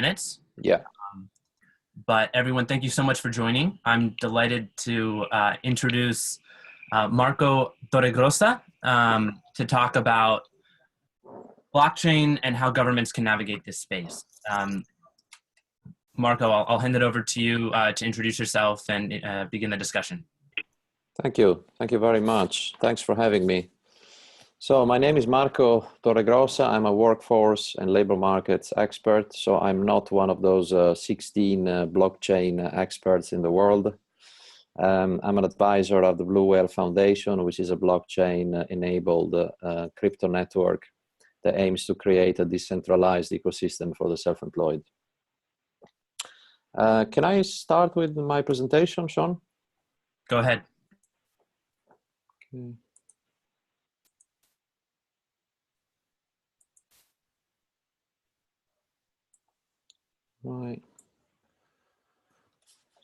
minutes. Yeah. But everyone, thank you so much for joining. I'm delighted to introduce Marco Torregrossa to talk about blockchain and how governments can navigate this space. Marco, I'll hand it over to you to introduce yourself and begin the discussion. Thank you. Thank you very much. Thanks for having me. So my name is Marco Torregrossa. I'm a workforce and labor markets expert. So I'm not one of those 16 blockchain experts in the world. I'm an advisor of the Blue Whale Foundation, which is a blockchain-enabled crypto network that aims to create a decentralized ecosystem for the self-employed. Can I start with my presentation, Sean? Go ahead. Okay. Right.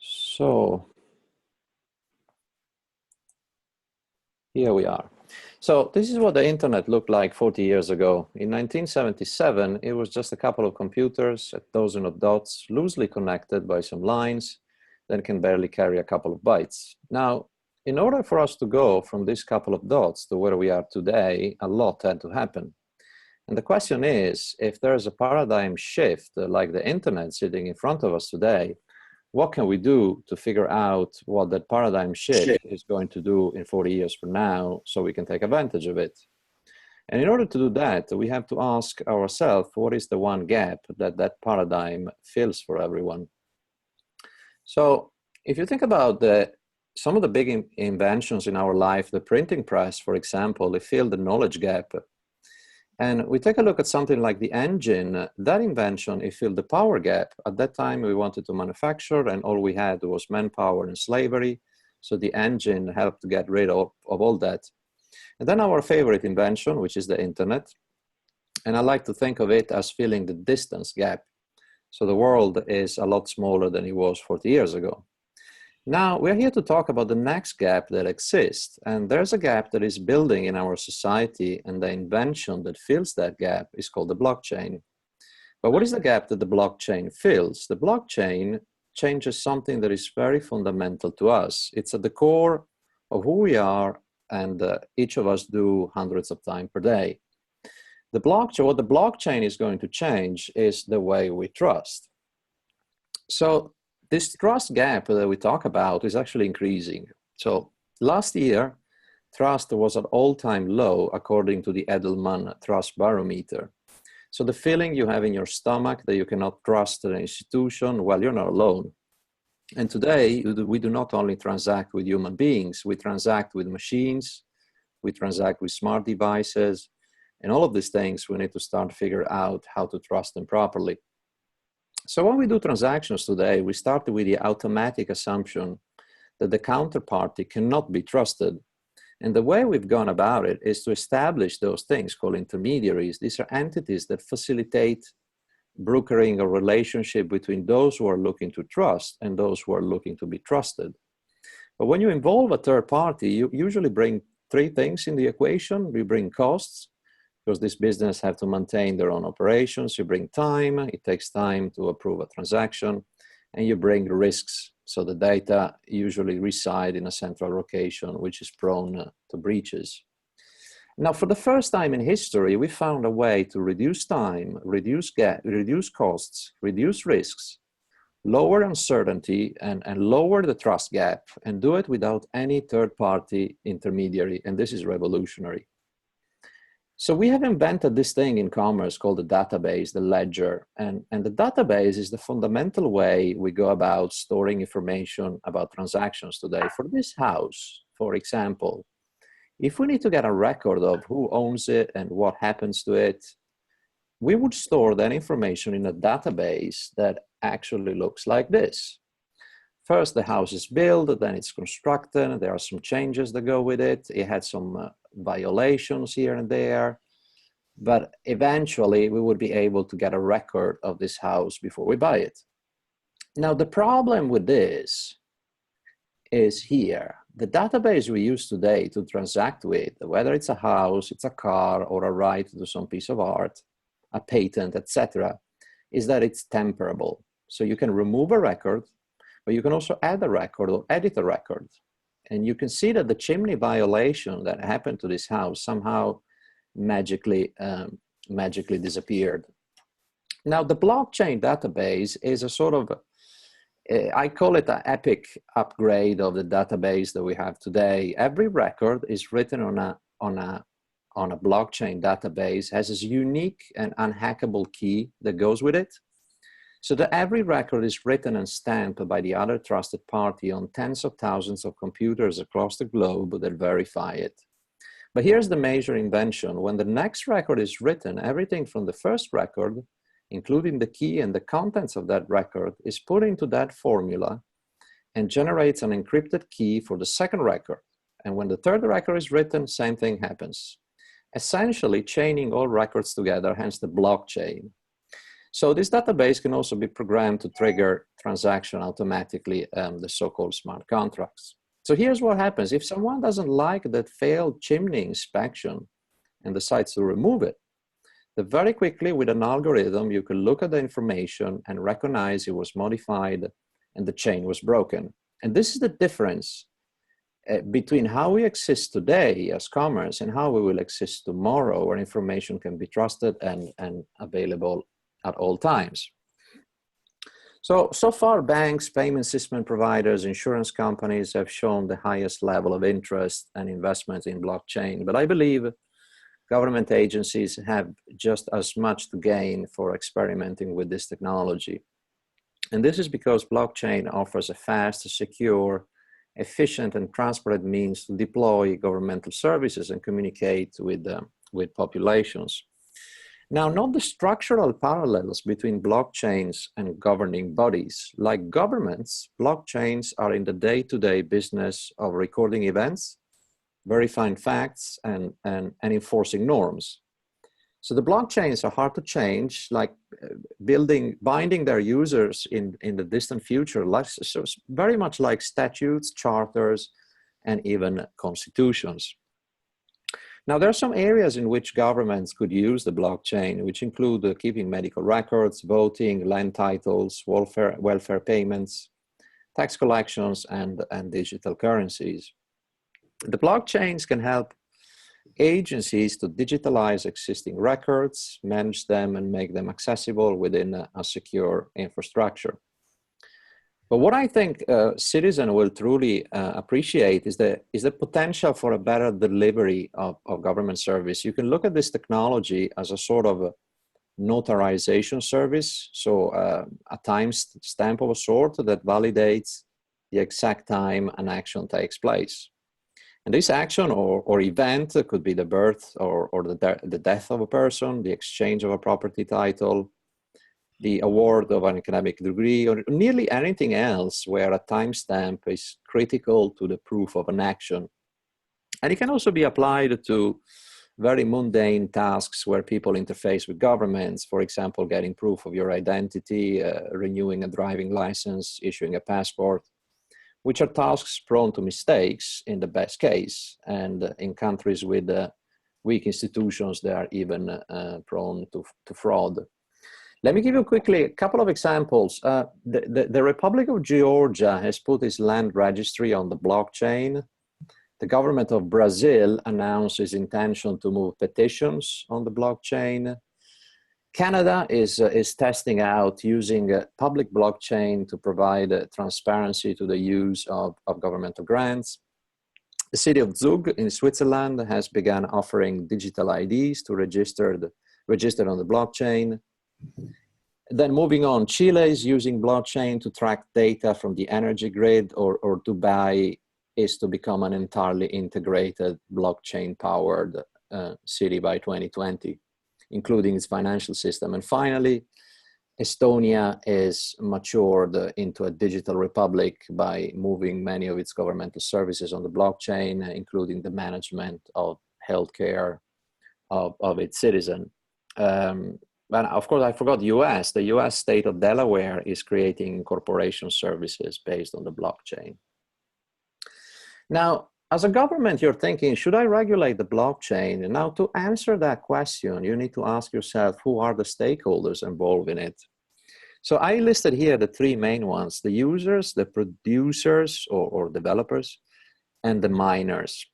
So here we are. So this is what the internet looked like 40 years ago. In 1977, it was just a couple of computers, a dozen of dots, loosely connected by some lines that can barely carry a couple of bytes. Now, in order for us to go from this couple of dots to where we are today, a lot had to happen. And the question is, if there's a paradigm shift like the internet sitting in front of us today, what can we do to figure out what that paradigm shift is going to do in 40 years from now so we can take advantage of it? And in order to do that, we have to ask ourselves, what is the one gap that that paradigm fills for everyone? So if you think about some of the big inventions in our life, the printing press, for example, it filled the knowledge gap. And we take a look at something like the engine. That invention, it filled the power gap. At that time, we wanted to manufacture, and all we had was manpower and slavery. So the engine helped to get rid of all that. And then our favorite invention, which is the internet. And I like to think of it as filling the distance gap. So the world is a lot smaller than it was 40 years ago. Now, we're here to talk about the next gap that exists. And there's a gap that is building in our society, and the invention that fills that gap is called the blockchain. But what is the gap that the blockchain fills? The blockchain changes something that is very fundamental to us. It's at the core of who we are, and each of us do hundreds of times per day. What the blockchain is going to change is the way we trust. So this trust gap that we talk about is actually increasing. So last year, trust was at all-time low according to the Edelman Trust Barometer. So the feeling you have in your stomach that you cannot trust an institution, well, you're not alone. And today, we do not only transact with human beings, we transact with machines, we transact with smart devices, and all of these things, we need to start to figure out how to trust them properly. So when we do transactions today, we start with the automatic assumption that the counterparty cannot be trusted. And the way we've gone about it is to establish those things called intermediaries. These are entities that facilitate brokering a relationship between those who are looking to trust and those who are looking to be trusted. But when you involve a third party, you usually bring three things in the equation. We bring costs, because this business have to maintain their own operations. You bring time, it takes time to approve a transaction, and you bring risks. So the data usually reside in a central location, which is prone to breaches. Now, for the first time in history, we found a way to reduce time, reduce costs, reduce risks, lower uncertainty, and lower the trust gap, and do it without any third-party intermediary, and this is revolutionary. So we have invented this thing in commerce called the database, the ledger. And the database is the fundamental way we go about storing information about transactions today. For this house, for example, if we need to get a record of who owns it and what happens to it, we would store that information in a database that actually looks like this. First, the house is built, then it's constructed. There are some changes that go with it. It had some violations here and there. But eventually, we would be able to get a record of this house before we buy it. Now, the problem with this is here. The database we use today to transact with, whether it's a house, it's a car, or a right to some piece of art, a patent, etc., is that it's temperable. So you can remove a record, but you can also add a record or edit a record. And you can see that the chimney violation that happened to this house somehow magically disappeared. Now, the blockchain database is a sort of, I call it an epic upgrade of the database that we have today. Every record is written on a blockchain database, has this unique and unhackable key that goes with it. So that every record is written and stamped by the other trusted party on tens of thousands of computers across the globe that verify it. But here's the major invention. When the next record is written, everything from the first record, including the key and the contents of that record, is put into that formula and generates an encrypted key for the second record. And when the third record is written, same thing happens. Essentially chaining all records together, hence the blockchain. So this database can also be programmed to trigger transaction automatically, the so-called smart contracts. So here's what happens. If someone doesn't like that failed chimney inspection and decides to remove it, then very quickly with an algorithm, you can look at the information and recognize it was modified and the chain was broken. And this is the difference between how we exist today as commerce and how we will exist tomorrow, where information can be trusted and available at all times. So far, banks, payment system providers, insurance companies have shown the highest level of interest and investment in blockchain. But I believe government agencies have just as much to gain for experimenting with this technology. And this is because blockchain offers a fast, secure, efficient, and transparent means to deploy governmental services and communicate with populations. Now, note the structural parallels between blockchains and governing bodies. Like governments, blockchains are in the day-to-day business of recording events, verifying facts, and enforcing norms. So the blockchains are hard to change, like binding their users in the distant future, so it's very much like statutes, charters, and even constitutions. Now, there are some areas in which governments could use the blockchain, which include keeping medical records, voting, land titles, welfare payments, tax collections, and digital currencies. The blockchains can help agencies to digitalize existing records, manage them, and make them accessible within a secure infrastructure. But what I think citizens will truly appreciate is the potential for a better delivery of government service. You can look at this technology as a sort of a notarization service, so a time stamp of a sort that validates the exact time an action takes place. And this action or event could be the birth or the death of a person, the exchange of a property title, the award of an academic degree, or nearly anything else where a timestamp is critical to the proof of an action. And it can also be applied to very mundane tasks where people interface with governments, for example, getting proof of your identity, renewing a driving license, issuing a passport, which are tasks prone to mistakes in the best case. And in countries with weak institutions, they are even prone to fraud. Let me give you quickly a couple of examples. The Republic of Georgia has put its land registry on the blockchain. The government of Brazil announced its intention to move petitions on the blockchain. Canada is testing out using a public blockchain to provide transparency to the use of governmental grants. The city of Zug in Switzerland has begun offering digital IDs to register on the blockchain. Then moving on, Chile is using blockchain to track data from the energy grid, or Dubai is to become an entirely integrated blockchain-powered city by 2020, including its financial system. And finally, Estonia is matured into a digital republic by moving many of its governmental services on the blockchain, including the management of healthcare of its citizen. But of course, I forgot the US. The US state of Delaware is creating corporation services based on the blockchain. Now, as a government, you're thinking, should I regulate the blockchain? And now to answer that question, you need to ask yourself, who are the stakeholders involved in it? So I listed here the three main ones: the users, the producers or developers, and the miners.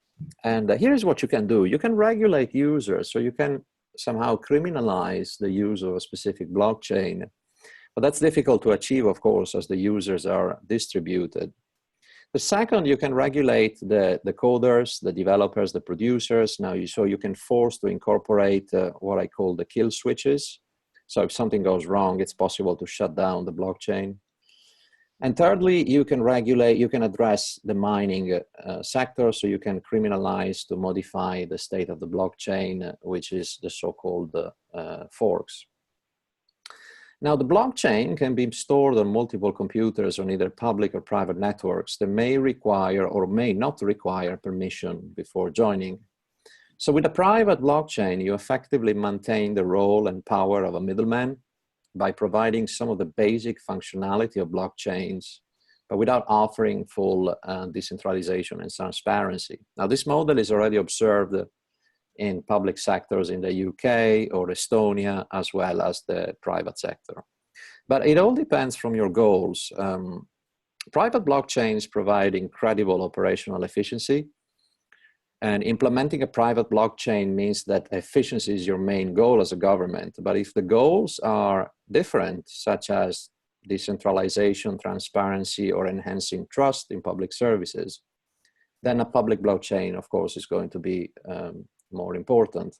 And here's what you can do. You can regulate users, so you can somehow criminalize the use of a specific blockchain. But that's difficult to achieve, of course, as the users are distributed. The second, you can regulate the coders, the developers, the producers. So you can force to incorporate what I call the kill switches. So if something goes wrong, it's possible to shut down the blockchain. And thirdly, you can address the mining sector. So you can criminalize to modify the state of the blockchain, which is the so-called forks. Now, the blockchain can be stored on multiple computers on either public or private networks that may require or may not require permission before joining. So with a private blockchain, you effectively maintain the role and power of a middleman by providing some of the basic functionality of blockchains, but without offering full decentralization and transparency. Now, this model is already observed in public sectors in the UK or Estonia, as well as the private sector. But it all depends from your goals. Private blockchains provide incredible operational efficiency, and implementing a private blockchain means that efficiency is your main goal as a government. But if the goals are different, such as decentralization, transparency, or enhancing trust in public services, then a public blockchain, of course, is going to be more important.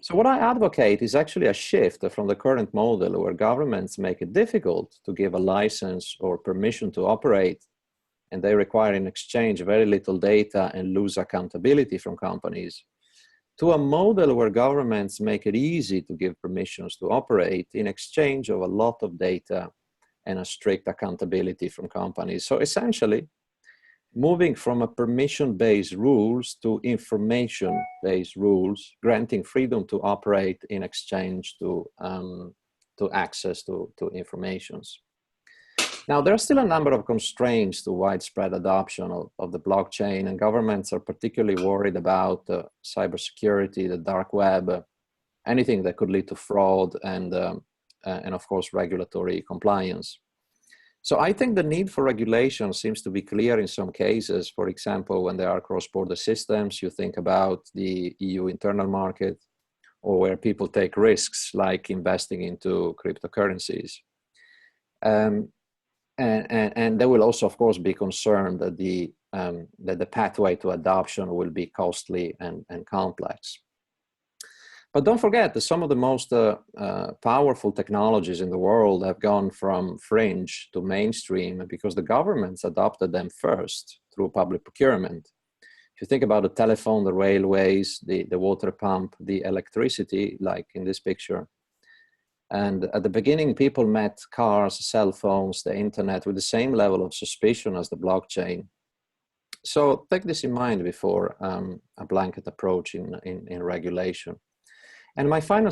So what I advocate is actually a shift from the current model where governments make it difficult to give a license or permission to operate, and they require in exchange very little data and lose accountability from companies, to a model where governments make it easy to give permissions to operate in exchange of a lot of data and a strict accountability from companies. So essentially, moving from a permission-based rules to information-based rules, granting freedom to operate in exchange to access to informations. Now, there are still a number of constraints to widespread adoption of the blockchain, and governments are particularly worried about cybersecurity, the dark web, anything that could lead to fraud, and of course, regulatory compliance. So I think the need for regulation seems to be clear in some cases. For example, when there are cross-border systems, you think about the EU internal market, or where people take risks like investing into cryptocurrencies. And they will also, of course, be concerned that the pathway to adoption will be costly and complex. But don't forget that some of the most powerful technologies in the world have gone from fringe to mainstream because the governments adopted them first through public procurement. If you think about the telephone, the railways, the water pump, the electricity, like in this picture. And at the beginning, people met cars, cell phones, the internet with the same level of suspicion as the blockchain. So take this in mind before a blanket approach in regulation. And my final